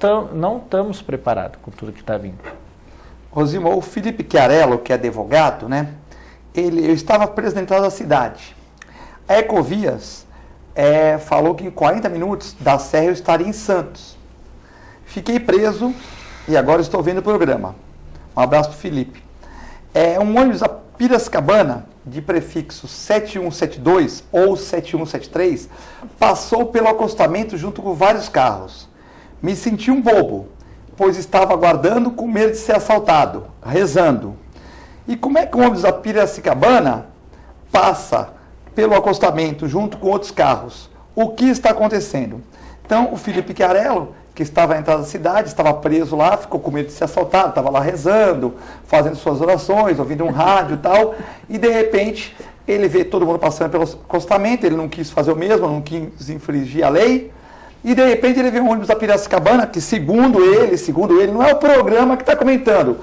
estamos preparados com tudo que está vindo. Rosima, o Felipe Chiarello, que é advogado, né? Eu estava preso na entrada da cidade. A Ecovias falou que em 40 minutos da Serra eu estaria em Santos. Fiquei preso e agora estou vendo o programa. Um abraço para o Felipe. Um ônibus a Piracicabana, de prefixo 7172 ou 7173, passou pelo acostamento junto com vários carros. Me senti um bobo, pois estava aguardando com medo de ser assaltado, rezando. E como é que o ônibus a Piracicabana passa pelo acostamento junto com outros carros? O que está acontecendo? Então, o Felipe Chiarello, que estava na entrada da cidade, estava preso lá, ficou com medo de ser assaltado, estava lá rezando, fazendo suas orações, ouvindo um rádio e tal, e de repente ele vê todo mundo passando pelo acostamento, ele não quis fazer o mesmo, não quis infringir a lei, e de repente ele vê um ônibus da Piracicabana, que segundo ele, não é o programa que está comentando,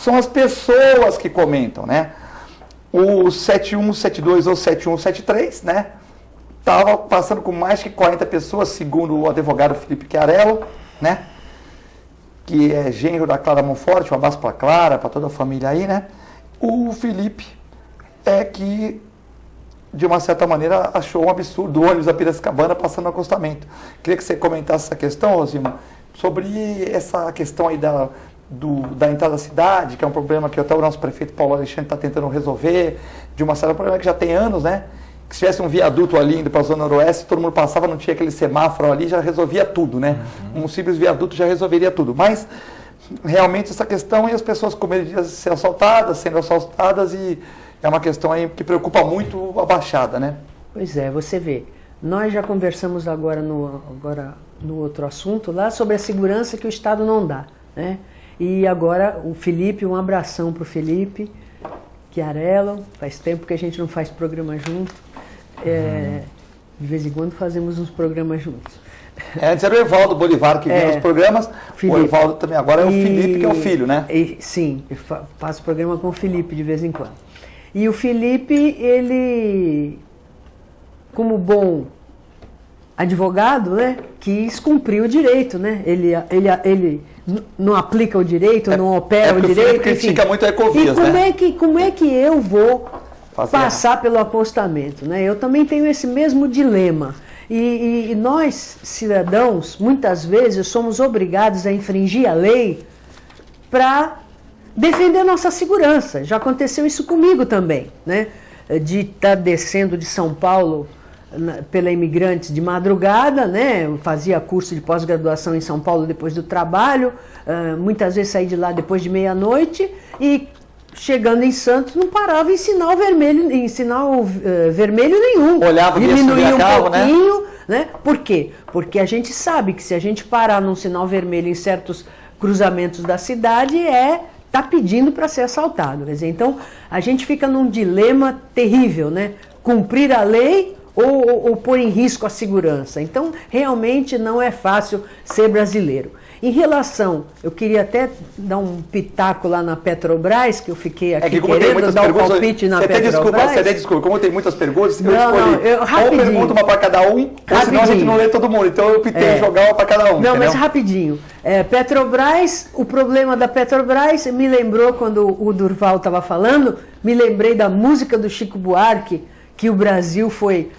são as pessoas que comentam, né? O 7172 ou 7173, né? Estava passando com mais de 40 pessoas, segundo o advogado Felipe Chiarello, né? Que é genro da Clara Monforte, um abraço para a Clara, para toda a família aí, né? O Felipe que, de uma certa maneira, achou um absurdo o ônibus da Piracicabana passando no acostamento. Queria que você comentasse essa questão, Rosima, sobre essa questão aí da entrada da cidade, que é um problema que até o nosso prefeito Paulo Alexandre está tentando resolver, de uma certa problema que já tem anos, né? Que se tivesse um viaduto ali indo para a Zona Noroeste, todo mundo passava, não tinha aquele semáforo ali, já resolvia tudo, né? Um simples viaduto já resolveria tudo. Mas, realmente, essa questão, e as pessoas com medo de ser assaltadas, sendo assaltadas, e é uma questão aí que preocupa muito a Baixada, né? Pois é, você vê. Nós já conversamos agora no outro assunto lá sobre a segurança que o Estado não dá, né? E agora o Felipe, um abração para o Felipe Chiarello, faz tempo que a gente não faz programa junto. De vez em quando fazemos uns programas juntos. Antes era o Evaldo Bolivar que vinha nos programas, Felipe. O Evaldo também, agora é o Felipe que é o filho, né? Sim, eu faço programa com o Felipe de vez em quando. E o Felipe, ele, como bom advogado, né, quis cumprir o direito, né? Ele não aplica o direito, não opera o direito. Ele critica muito a Ecovias, né? Como é que eu vou passar pelo acostamento, né? Eu também tenho esse mesmo dilema. E nós, cidadãos, muitas vezes somos obrigados a infringir a lei para defender a nossa segurança. Já aconteceu isso comigo também, né? De estar descendo de São Paulo pela Imigrantes de madrugada, né? Eu fazia curso de pós-graduação em São Paulo depois do trabalho, muitas vezes saí de lá depois de meia-noite e chegando em Santos, não parava em sinal vermelho nenhum. Olhava, diminuía um carro, pouquinho, né? Por quê? Porque a gente sabe que se a gente parar num sinal vermelho em certos cruzamentos da cidade, tá pedindo para ser assaltado. Quer dizer, então, a gente fica num dilema terrível, né? Cumprir a lei ou pôr em risco a segurança. Então, realmente não é fácil ser brasileiro. Em relação, eu queria até dar um pitaco lá na Petrobras, que eu fiquei aqui querendo dar um palpite na Petrobras. Desculpa, como tem muitas perguntas, eu escolhi ou pergunto uma para cada um, ou senão a gente não lê todo mundo. Então eu optei jogar uma para cada um. Não, entendeu? mas rapidinho. Petrobras, o problema da Petrobras me lembrou, quando o Durval estava falando, me lembrei da música do Chico Buarque, que o Brasil foi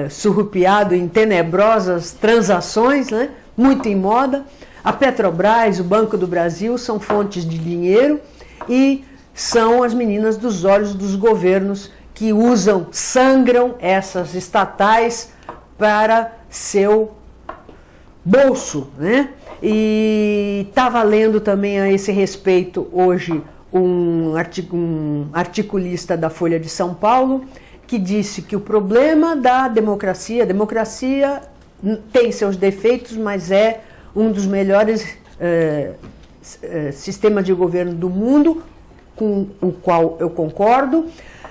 surrupiado em tenebrosas transações, né? Muito em moda. A Petrobras, o Banco do Brasil, são fontes de dinheiro e são as meninas dos olhos dos governos que sangram essas estatais para seu bolso, né? E estava lendo também a esse respeito hoje um articulista da Folha de São Paulo que disse que o problema da democracia tem seus defeitos, mas é um dos melhores sistemas de governo do mundo, com o qual eu concordo,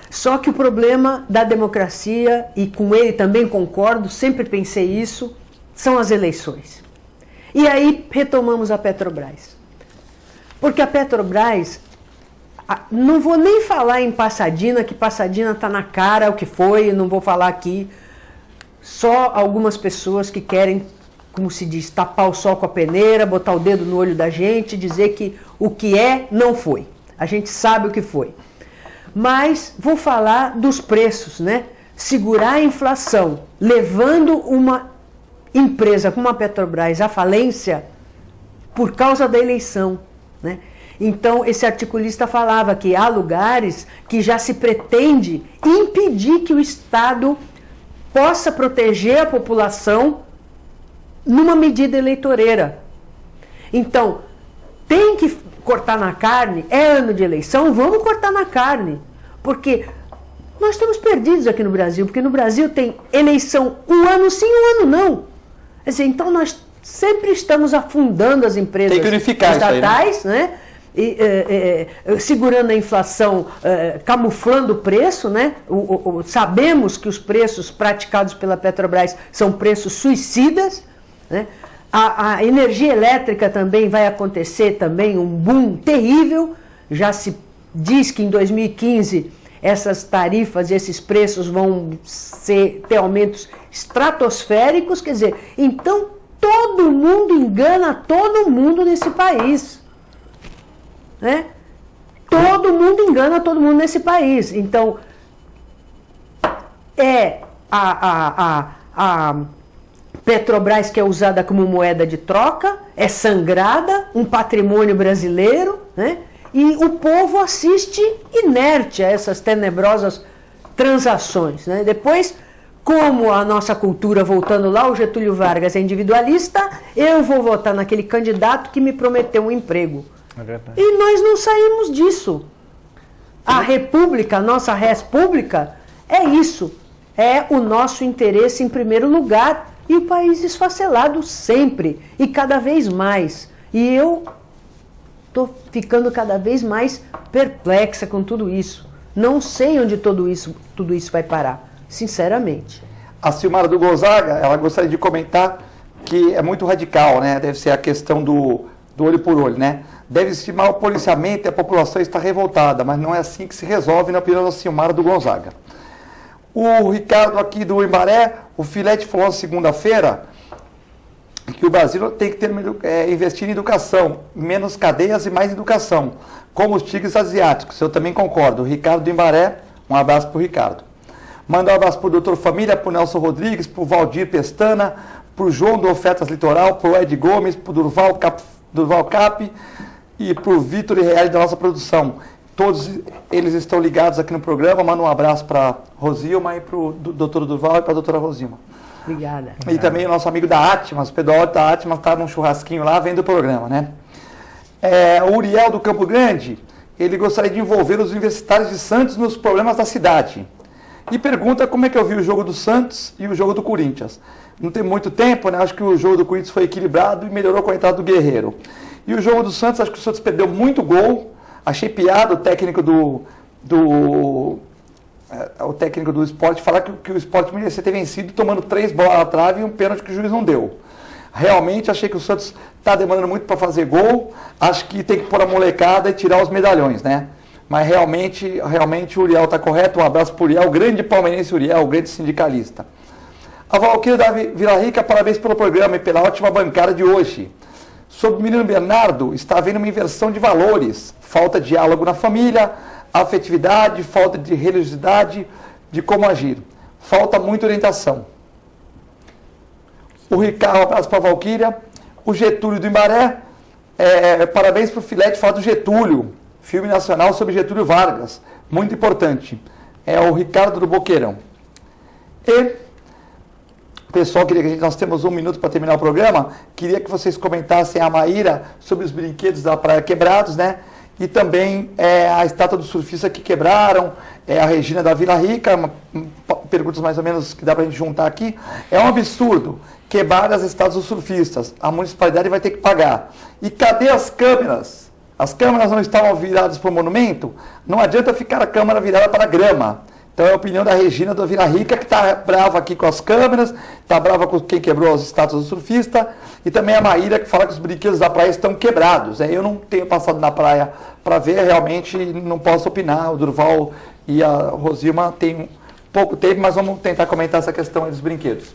só que o problema da democracia, e com ele também concordo, sempre pensei isso, são as eleições. E aí retomamos a Petrobras. Porque a Petrobras, não vou nem falar em Passadina, que Passadina está na cara o que foi, não vou falar aqui, só algumas pessoas que querem, como se diz, tapar o sol com a peneira, botar o dedo no olho da gente, dizer que o que é, não foi. A gente sabe o que foi. Mas vou falar dos preços, né? Segurar a inflação, levando uma empresa como a Petrobras à falência por causa da eleição, né? Então, esse articulista falava que há lugares que já se pretende impedir que o Estado possa proteger a população numa medida eleitoreira. Então, tem que cortar na carne, é ano de eleição, vamos cortar na carne. Porque nós estamos perdidos aqui no Brasil, porque no Brasil tem eleição um ano sim, um ano não. Quer dizer, então nós sempre estamos afundando as empresas estatais, né? Segurando a inflação, camuflando o preço, né? Sabemos que os preços praticados pela Petrobras são preços suicidas, né? A energia elétrica também vai acontecer também um boom terrível. Já se diz que em 2015 essas tarifas e esses preços vão ter aumentos estratosféricos. Quer dizer, então todo mundo engana todo mundo nesse país, né? Todo mundo engana todo mundo nesse país. Então, a Petrobras que é usada como moeda de troca, é sangrada, um patrimônio brasileiro, né? E o povo assiste inerte a essas tenebrosas transações, né? Depois, como a nossa cultura, voltando lá, o Getúlio Vargas é individualista, eu vou votar naquele candidato que me prometeu um emprego. É verdade. E nós não saímos disso. A República, a nossa res pública, é isso. É o nosso interesse em primeiro lugar e o país esfacelado sempre e cada vez mais. E eu estou ficando cada vez mais perplexa com tudo isso. Não sei onde tudo isso vai parar, sinceramente. A Silmara do Gonzaga, ela gostaria de comentar que é muito radical, né? Deve ser a questão do olho por olho, né? Deve estimar o policiamento e a população está revoltada, mas não é assim que se resolve, na opinião da Silmara do Gonzaga. O Ricardo aqui do Imbaré, o Filete falou na segunda-feira que o Brasil tem que investir em educação, menos cadeias e mais educação, como os tigres asiáticos. Eu também concordo. O Ricardo do Imbaré, um abraço para o Ricardo. Manda um abraço para o Doutor Família, para o Nelson Rodrigues, para o Valdir Pestana, para o João do Ofertas Litoral, para o Ed Gomes, para o Durval Cap e para o Vitor e Real da nossa produção. Todos eles estão ligados aqui no programa. Manda um abraço para a Rosilma e para o doutor Durval e para a doutora Rosilma. Obrigada. E também o nosso amigo da Atmas, o Pedro da Atmas, está num churrasquinho lá, vendo o programa, né? O Uriel do Campo Grande, ele gostaria de envolver os universitários de Santos nos problemas da cidade. E pergunta como é que eu vi o jogo do Santos e o jogo do Corinthians. Não tem muito tempo, né? Acho que o jogo do Corinthians foi equilibrado e melhorou com a entrada do Guerreiro. E o jogo do Santos, acho que o Santos perdeu muito gol. Achei piada o técnico o técnico do Sport falar que o Sport merecia ter vencido tomando 3 bolas na trave e um pênalti que o juiz não deu. Realmente achei que o Santos está demorando muito para fazer gol. Acho que tem que pôr a molecada e tirar os medalhões, né? Mas realmente o Uriel está correto. Um abraço para o Uriel, grande palmeirense Uriel, grande sindicalista. A Valquíria da Vila Rica, parabéns pelo programa e pela ótima bancada de hoje. Sobre o menino Bernardo, está havendo uma inversão de valores. Falta de diálogo na família, afetividade, falta de religiosidade, de como agir. Falta muita orientação. O Ricardo, um abraço para a Valquíria. O Getúlio do Imbaré, parabéns para o Filete falar do Getúlio, filme nacional sobre Getúlio Vargas, muito importante. É o Ricardo do Boqueirão. E, pessoal, nós temos 1 minuto para terminar o programa, queria que vocês comentassem a Maíra sobre os brinquedos da Praia quebrados, né? E também a estátua do surfista que quebraram, a Regina da Vila Rica, perguntas mais ou menos que dá para a gente juntar aqui. É um absurdo quebraram as estátuas dos surfistas. A municipalidade vai ter que pagar. E cadê as câmeras? As câmeras não estavam viradas para o monumento? Não adianta ficar a câmera virada para a grama. Então é a opinião da Regina do Vila Rica, que está brava aqui com as câmeras, está brava com quem quebrou as estátuas do surfista, e também a Maíra, que fala que os brinquedos da praia estão quebrados. Eu não tenho passado na praia para ver, realmente não posso opinar. O Durval e a Rosilma têm pouco tempo, mas vamos tentar comentar essa questão aí dos brinquedos.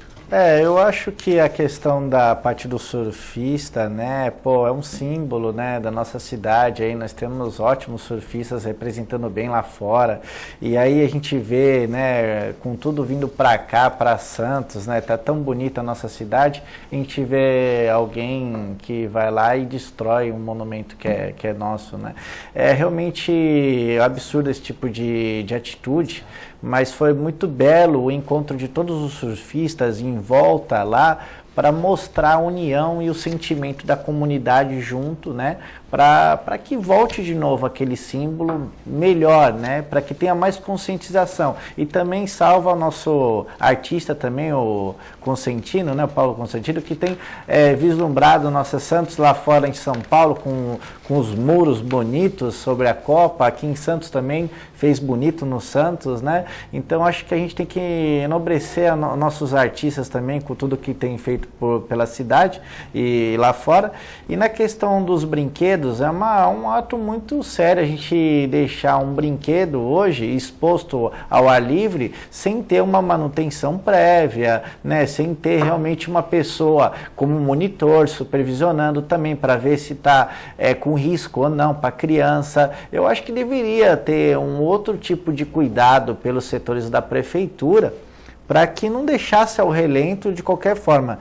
Eu acho que a questão da parte do surfista, né, é um símbolo, né, da nossa cidade. Aí nós temos ótimos surfistas representando bem lá fora. E aí a gente vê, né, com tudo vindo para cá, para Santos, né, tá tão bonita a nossa cidade. A gente vê alguém que vai lá e destrói um monumento que é nosso, né. É realmente absurdo esse tipo de atitude. Mas foi muito belo o encontro de todos os surfistas em volta lá para mostrar a união e o sentimento da comunidade junto, né? Para que volte de novo aquele símbolo melhor, né? Para que tenha mais conscientização. E também salva o nosso artista também, o Consentino, né? O Paulo Consentino, que tem vislumbrado nossa Santos lá fora em São Paulo com os muros bonitos sobre a Copa. Aqui em Santos também fez bonito no Santos, né? Então acho que a gente tem que enobrecer nossos artistas também com tudo que tem feito pela cidade e lá fora. E na questão dos brinquedos, é um ato muito sério a gente deixar um brinquedo hoje exposto ao ar livre sem ter uma manutenção prévia, né? Sem ter realmente uma pessoa como monitor supervisionando também para ver se está com risco ou não para a criança. Eu acho que deveria ter um outro tipo de cuidado pelos setores da prefeitura, para que não deixasse ao relento de qualquer forma.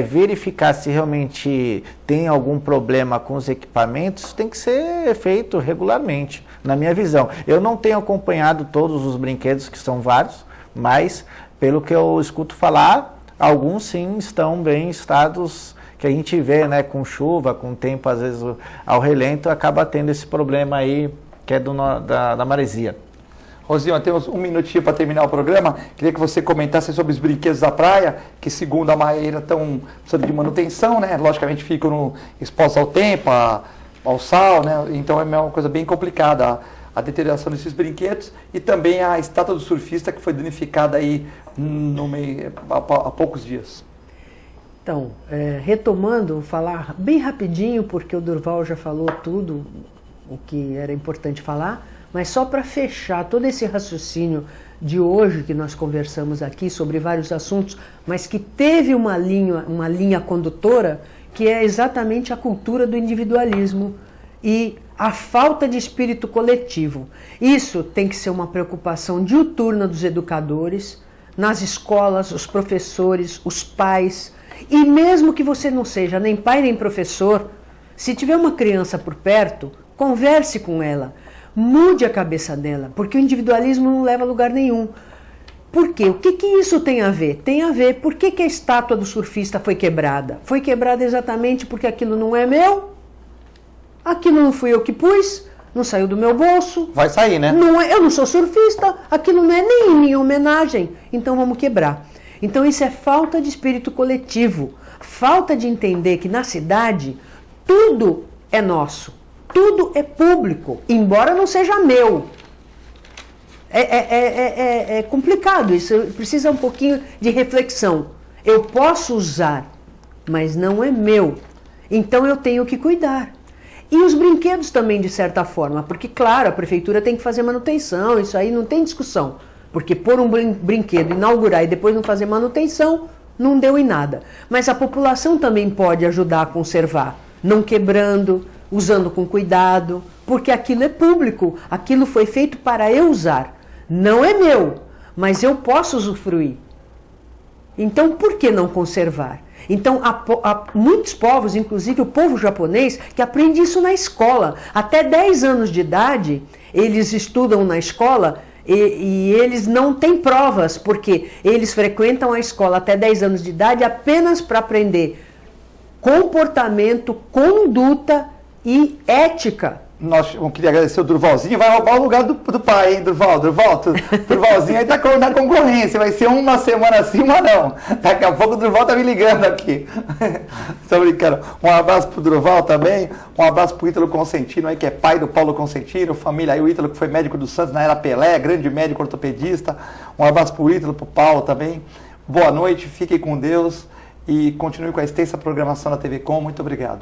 Verificar se realmente tem algum problema com os equipamentos tem que ser feito regularmente, na minha visão. Eu não tenho acompanhado todos os brinquedos, que são vários, mas pelo que eu escuto falar, alguns sim estão bem em estados que a gente vê, né, com chuva, com tempo às vezes ao relento, acaba tendo esse problema aí que é da maresia. Rosilma, temos um minutinho para terminar o programa. Queria que você comentasse sobre os brinquedos da praia, que segundo a Maíra estão precisando de manutenção, né? Logicamente ficam expostos ao tempo, ao sal, né? Então é uma coisa bem complicada a deterioração desses brinquedos. E também a estátua do surfista, que foi danificada aí há poucos dias. Então, retomando, falar bem rapidinho, porque o Durval já falou tudo o que era importante falar. Mas só para fechar todo esse raciocínio de hoje que nós conversamos aqui sobre vários assuntos, mas que teve uma linha condutora, que é exatamente a cultura do individualismo e a falta de espírito coletivo. Isso tem que ser uma preocupação diuturna dos educadores, nas escolas, os professores, os pais, e mesmo que você não seja nem pai nem professor, se tiver uma criança por perto, converse com ela. Mude a cabeça dela, porque o individualismo não leva a lugar nenhum. Por quê? O que isso tem a ver? Tem a ver, por que a estátua do surfista foi quebrada? Foi quebrada exatamente porque aquilo não é meu, aquilo não fui eu que pus, não saiu do meu bolso. Vai sair, né? Eu não sou surfista, aquilo não é nem em minha homenagem, então vamos quebrar. Então isso é falta de espírito coletivo, falta de entender que na cidade tudo é nosso. Tudo é público, embora não seja meu. É complicado isso, precisa um pouquinho de reflexão. Eu posso usar, mas não é meu. Então eu tenho que cuidar. E os brinquedos também, de certa forma, porque, claro, a prefeitura tem que fazer manutenção, isso aí não tem discussão. Porque pôr um brinquedo, inaugurar e depois não fazer manutenção, não deu em nada. Mas a população também pode ajudar a conservar, não quebrando, usando com cuidado, porque aquilo é público, aquilo foi feito para eu usar. Não é meu, mas eu posso usufruir. Então, por que não conservar? Então, há muitos povos, inclusive o povo japonês, que aprende isso na escola. Até 10 anos de idade, eles estudam na escola e eles não têm provas, porque eles frequentam a escola até 10 anos de idade apenas para aprender comportamento, conduta e ética Eu queria agradecer o Durvalzinho, vai roubar o lugar do pai, hein, Durvalzinho aí tá na concorrência, vai ser uma semana sim, uma não. Daqui a pouco o Durval tá me ligando aqui. Tô brincando. Um abraço pro Durval também, um abraço pro Ítalo Consentino aí, que é pai do Paulo Consentino, família aí, o Ítalo que foi médico do Santos na era Pelé, grande médico ortopedista. Um abraço pro Ítalo, pro Paulo também. Boa noite, fiquem com Deus e continue com a extensa programação da TV Com. Muito obrigado.